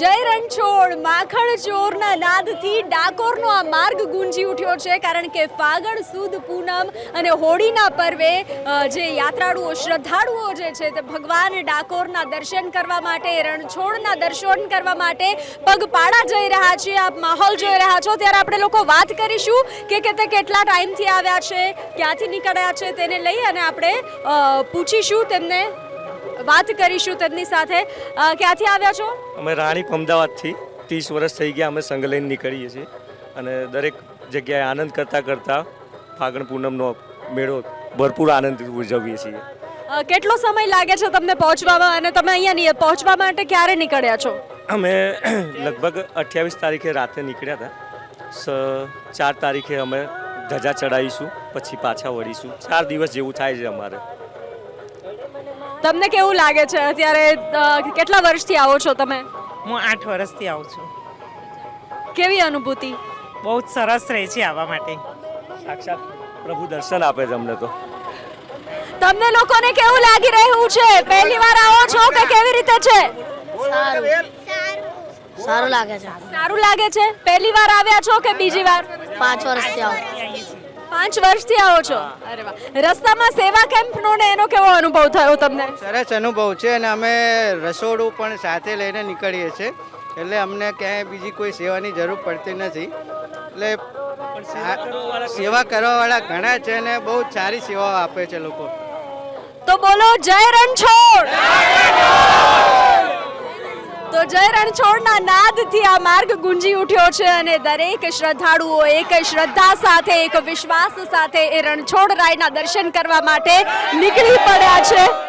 જય રણછોડ માખણ ચોરના નાદથી ડાકોરનો આ માર્ગ ગુંજી ઉઠ્યો છે, કારણ કે ફાગણ સુદ પૂનમ અને હોળીના પર્વે જે યાત્રાળુઓ શ્રદ્ધાળુઓ જે છે તે ભગવાન ડાકોરના દર્શન કરવા માટે, રણછોડના દર્શન કરવા માટે પગપાળા જઈ રહ્યા છે. આપ માહોલ જોઈ રહ્યા છો ત્યારે આપણે લોકો વાત કરીશું કે તે કેટલા ટાઈમથી આવ્યા છે, ક્યાંથી નીકળ્યા છે તેને લઈ અને આપણે પૂછીશું તેમને, વાત કરીશું તેમની સાથે. ક્યાંથી આવ્યા છો? અમે રાણીપ અમદાવાદથી 30 વર્ષ થઈ ગયા અમે સંઘ લઈને નીકળીએ છીએ અને દરેક જગ્યાએ આનંદ કરતાં કરતાં ફાગણ પૂનમનો મેળો ભરપૂર આનંદથી ઉજવીએ છીએ. કેટલો સમય લાગે છે તમને પહોંચવામાં અને તમે અહીંયા પહોંચવા માટે ક્યારે નીકળ્યા છો? અમે લગભગ 28 તારીખે રાતે નીકળ્યા હતા. 4 તારીખે અમે ધજા ચડાવીશું, પછી પાછા વળીશું. 4 દિવસ જેવું થાય છે અમારે. તમને કેવું લાગે છે અત્યારે? કેટલા વર્ષથી આવો છો તમે? હું 8 વર્ષથી આવું છું. કેવી અનુભૂતિ? બહુ જ સરસ રહે છે આવવા માટે. સાક્ષાત પ્રભુ દર્શન આપે છે અમને તો. તમને લોકોને કેવું લાગી રહ્યું છે? પહેલી વાર આવો છો કે કેવી રીતે છે? સારું લાગે છે. સારું લાગે છે. પહેલી વાર આવ્યા છો કે બીજી વાર? 5 વર્ષથી આવું. 5 વર્ષથી આવો છો. અરે વાહ. રસ્તામાં સેવા કેમ્પનો ને એનો કેવો અનુભવ થયો તમને? સરસ અનુભવ છે અને અમે રસોડું પણ સાથે લઈને નીકળીએ છીએ, એટલે અમને ક્યાંય બીજી કોઈ સેવાની જરૂર પડતી નથી. એટલે સેવા કરવાવાળા ઘણા છે અને બહુ સારી સેવાઓ આપે છે લોકો. તો બોલો જય રણછોડ. તો જય રણછોડના નાદથી આ માર્ગ ગુંજી ઉઠ્યો છે અને દરેક શ્રદ્ધાળુઓ એક શ્રદ્ધા સાથે, એક વિશ્વાસ સાથે એ રણછોડ રાયના દર્શન કરવા માટે નીકળી પડ્યા છે.